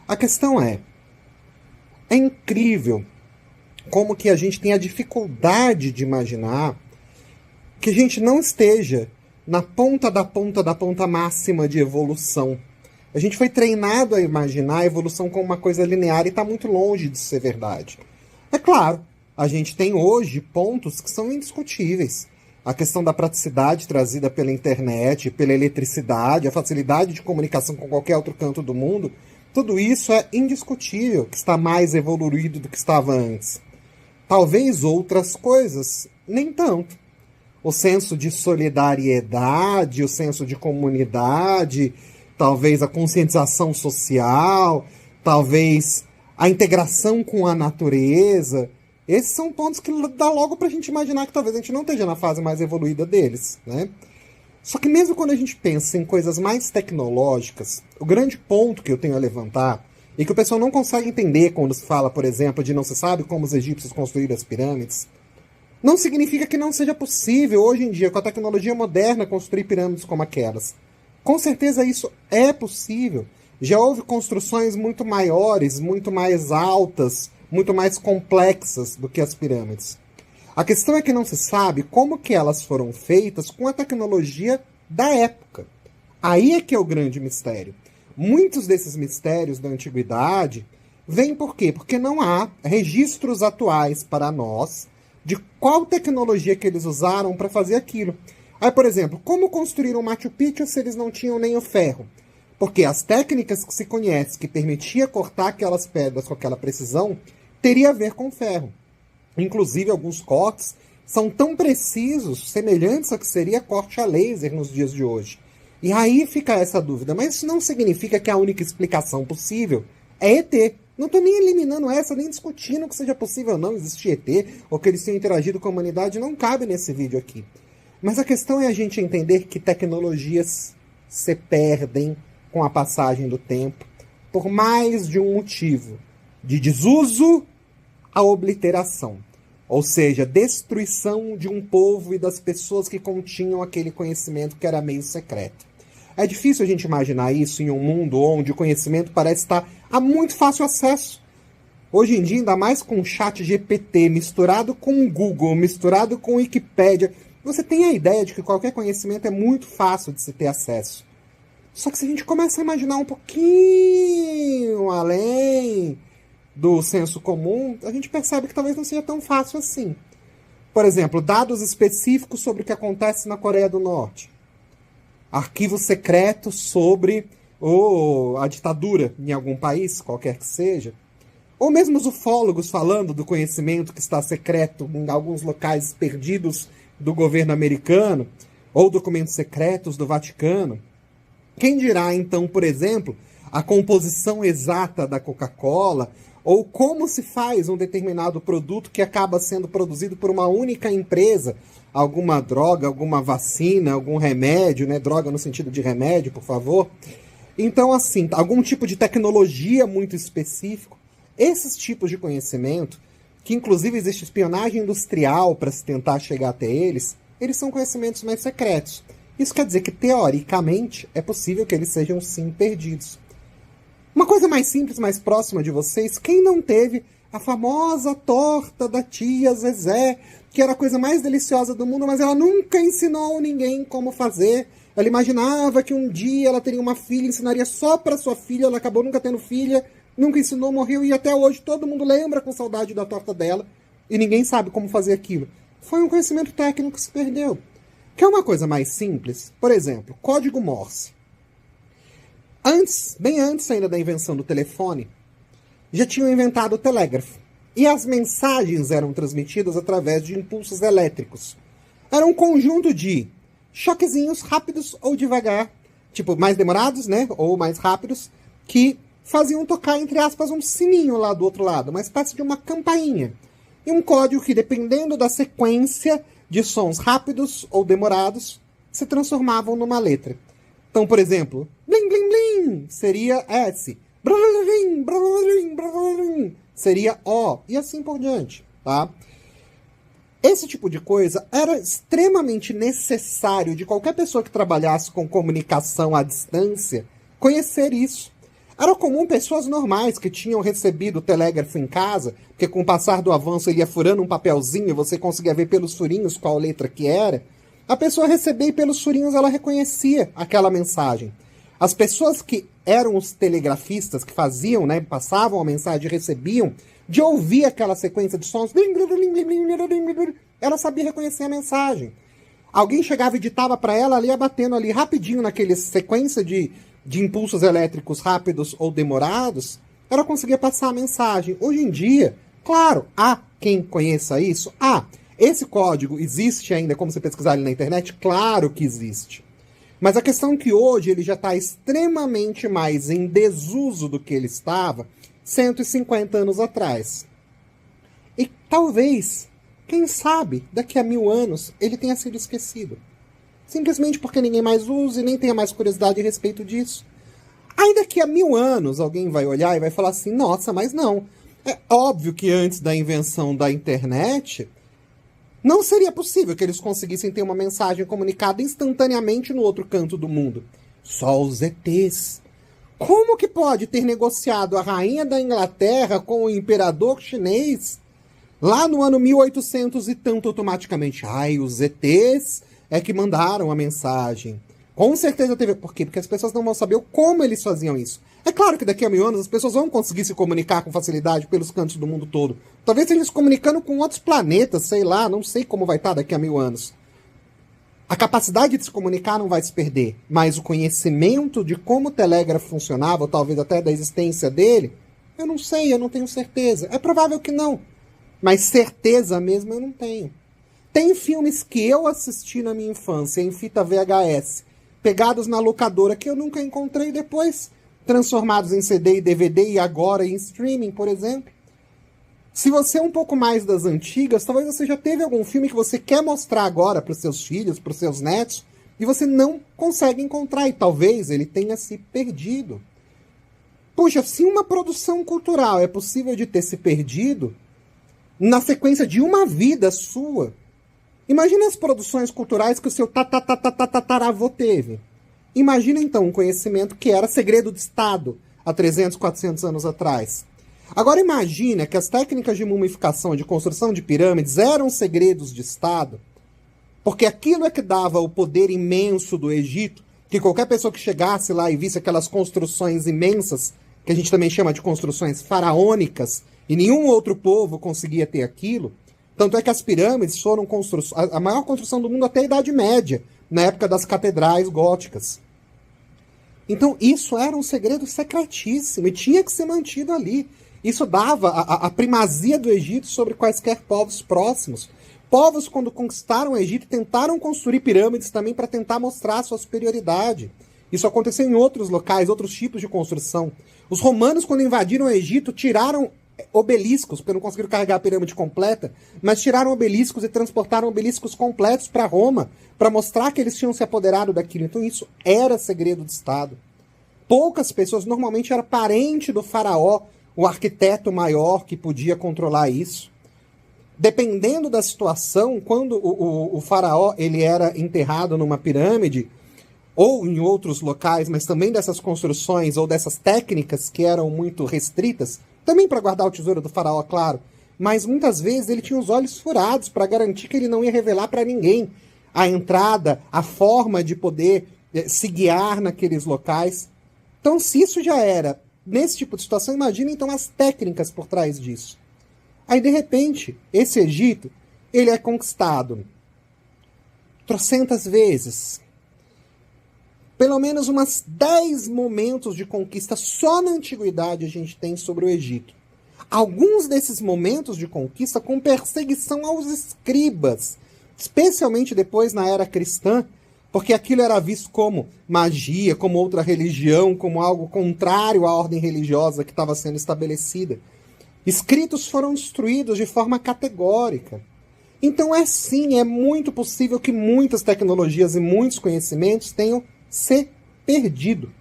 A questão é incrível como que a gente tem a dificuldade de imaginar que a gente não esteja na ponta da ponta da ponta máxima de evolução. A gente foi treinado a imaginar a evolução como uma coisa linear e está muito longe de ser verdade. É claro, a gente tem hoje pontos que são indiscutíveis. A questão da praticidade trazida pela internet, pela eletricidade, a facilidade de comunicação com qualquer outro canto do mundo, tudo isso é indiscutível, que está mais evoluído do que estava antes. Talvez outras coisas, nem tanto. O senso de solidariedade, o senso de comunidade, talvez a conscientização social, talvez a integração com a natureza. Esses são pontos que dá logo pra gente imaginar que talvez a gente não esteja na fase mais evoluída deles, né? Só que mesmo quando a gente pensa em coisas mais tecnológicas, o grande ponto que eu tenho a levantar e que o pessoal não consegue entender quando se fala, por exemplo, de não se sabe como os egípcios construíram as pirâmides, não significa que não seja possível hoje em dia, com a tecnologia moderna, construir pirâmides como aquelas. Com certeza isso é possível. Já houve construções muito maiores, muito mais altas, muito mais complexas do que as pirâmides. A questão é que não se sabe como que elas foram feitas com a tecnologia da época. Aí é que é o grande mistério. Muitos desses mistérios da antiguidade vêm por quê? Porque não há registros atuais para nós de qual tecnologia que eles usaram para fazer aquilo. Aí, por exemplo, como construíram Machu Picchu se eles não tinham nem o ferro? Porque as técnicas que se conhece que permitia cortar aquelas pedras com aquela precisão teria a ver com ferro. Inclusive, alguns cortes são tão precisos, semelhantes a que seria corte a laser nos dias de hoje. E aí fica essa dúvida, mas isso não significa que a única explicação possível é ET. Não estou nem eliminando essa, nem discutindo que seja possível ou não existir ET, ou que eles tenham interagido com a humanidade, não cabe nesse vídeo aqui. Mas a questão é a gente entender que tecnologias se perdem com a passagem do tempo, por mais de um motivo, de desuso a obliteração. Ou seja, destruição de um povo e das pessoas que continham aquele conhecimento que era meio secreto. É difícil a gente imaginar isso em um mundo onde o conhecimento parece estar a muito fácil acesso. Hoje em dia, ainda mais com o chat GPT misturado com o Google, misturado com a Wikipédia, você tem a ideia de que qualquer conhecimento é muito fácil de se ter acesso. Só que se a gente começa a imaginar um pouquinho além do senso comum, a gente percebe que talvez não seja tão fácil assim. Por exemplo, dados específicos sobre o que acontece na Coreia do Norte. Arquivos secretos sobre a ditadura em algum país, qualquer que seja. Ou mesmo os ufólogos falando do conhecimento que está secreto em alguns locais perdidos do governo americano, ou documentos secretos do Vaticano. Quem dirá, então, por exemplo, a composição exata da Coca-Cola, ou como se faz um determinado produto que acaba sendo produzido por uma única empresa, alguma droga, alguma vacina, algum remédio, né? Droga no sentido de remédio, por favor. Então, assim, algum tipo de tecnologia muito específico. Esses tipos de conhecimento, que inclusive existe espionagem industrial para se tentar chegar até eles são conhecimentos mais secretos. Isso quer dizer que, teoricamente, é possível que eles sejam, sim, perdidos. Uma coisa mais simples, mais próxima de vocês, quem não teve a famosa torta da tia Zezé, que era a coisa mais deliciosa do mundo, mas ela nunca ensinou ninguém como fazer. Ela imaginava que um dia ela teria uma filha, ensinaria só para sua filha, ela acabou nunca tendo filha, nunca ensinou, morreu, e até hoje todo mundo lembra com saudade da torta dela, e ninguém sabe como fazer aquilo. Foi um conhecimento técnico que se perdeu. Quer uma coisa mais simples? Por exemplo, código Morse. Bem antes ainda da invenção do telefone, já tinham inventado o telégrafo. E as mensagens eram transmitidas através de impulsos elétricos. Era um conjunto de choquezinhos rápidos ou devagar, tipo mais demorados, né, ou mais rápidos, que faziam tocar, entre aspas, um sininho lá do outro lado, uma espécie de uma campainha. E um código que, dependendo da sequência de sons rápidos ou demorados, se transformavam numa letra. Então, por exemplo, blim, blim, blim seria S. Blim, blim, blim, seria O. E assim por diante, tá? Esse tipo de coisa era extremamente necessário de qualquer pessoa que trabalhasse com comunicação à distância conhecer isso. Era comum pessoas normais que tinham recebido o telégrafo em casa, porque com o passar do avanço ele ia furando um papelzinho e você conseguia ver pelos furinhos qual letra que era. A pessoa recebia e pelos furinhos ela reconhecia aquela mensagem. As pessoas que eram os telegrafistas, que faziam, né, passavam a mensagem e recebiam, de ouvir aquela sequência de sons, ela sabia reconhecer a mensagem. Alguém chegava e ditava para ela, ela ia batendo ali rapidinho naquele sequência de impulsos elétricos rápidos ou demorados, ela conseguia passar a mensagem. Hoje em dia, claro, há quem conheça isso. Esse código existe ainda, como você pesquisar ali na internet? Claro que existe. Mas a questão é que hoje ele já está extremamente mais em desuso do que ele estava 150 anos atrás. E talvez, quem sabe, daqui a 1000 anos ele tenha sido esquecido. Simplesmente porque ninguém mais usa e nem tenha mais curiosidade a respeito disso. Aí daqui a 1000 anos alguém vai olhar e vai falar assim, nossa, mas não. É óbvio que antes da invenção da internet, não seria possível que eles conseguissem ter uma mensagem comunicada instantaneamente no outro canto do mundo. Só os ETs. Como que pode ter negociado a rainha da Inglaterra com o imperador chinês lá no ano 1800 e tanto automaticamente? Os ETs é que mandaram a mensagem. Com certeza teve... Por quê? Porque as pessoas não vão saber como eles faziam isso. É claro que daqui a 1000 anos as pessoas vão conseguir se comunicar com facilidade pelos cantos do mundo todo. Talvez eles se comunicando com outros planetas, sei lá, não sei como vai estar daqui a 1000 anos. A capacidade de se comunicar não vai se perder, mas o conhecimento de como o telégrafo funcionava, ou talvez até da existência dele, eu não sei, eu não tenho certeza. É provável que não, mas certeza mesmo eu não tenho. Tem filmes que eu assisti na minha infância em fita VHS, pegados na locadora, que eu nunca encontrei depois, transformados em CD e DVD e agora em streaming, por exemplo. Se você é um pouco mais das antigas, talvez você já teve algum filme que você quer mostrar agora para os seus filhos, para os seus netos, e você não consegue encontrar, e talvez ele tenha se perdido. Puxa, se uma produção cultural é possível de ter se perdido na sequência de uma vida sua, imagina as produções culturais que o seu tataravô teve. Imagina então um conhecimento que era segredo de Estado há 300, 400 anos atrás. Agora imagina que as técnicas de mumificação e de construção de pirâmides eram segredos de Estado, porque aquilo é que dava o poder imenso do Egito, que qualquer pessoa que chegasse lá e visse aquelas construções imensas, que a gente também chama de construções faraônicas, e nenhum outro povo conseguia ter aquilo. Tanto é que as pirâmides foram a maior construção do mundo até a Idade Média, na época das catedrais góticas. Então isso era um segredo secretíssimo e tinha que ser mantido ali. Isso dava a primazia do Egito sobre quaisquer povos próximos. Povos, quando conquistaram o Egito, tentaram construir pirâmides também para tentar mostrar a sua superioridade. Isso aconteceu em outros locais, outros tipos de construção. Os romanos, quando invadiram o Egito, tiraram obeliscos, porque não conseguiram carregar a pirâmide completa, mas tiraram obeliscos e transportaram obeliscos completos para Roma, para mostrar que eles tinham se apoderado daquilo. Então isso era segredo de Estado. Poucas pessoas, normalmente era parente do faraó, o arquiteto maior que podia controlar isso. Dependendo da situação, quando o faraó ele era enterrado numa pirâmide, ou em outros locais, mas também dessas construções ou dessas técnicas que eram muito restritas, também para guardar o tesouro do faraó, claro, mas muitas vezes ele tinha os olhos furados para garantir que ele não ia revelar para ninguém a entrada, a forma de poder se guiar naqueles locais. Então, se isso já era nesse tipo de situação, imagina então as técnicas por trás disso. Aí, de repente, esse Egito, ele é conquistado trocentas vezes. Pelo menos umas 10 momentos de conquista só na antiguidade a gente tem sobre o Egito. Alguns desses momentos de conquista com perseguição aos escribas, especialmente depois na era cristã, porque aquilo era visto como magia, como outra religião, como algo contrário à ordem religiosa que estava sendo estabelecida. Escritos foram destruídos de forma categórica. Então é muito possível que muitas tecnologias e muitos conhecimentos tenham se perdido.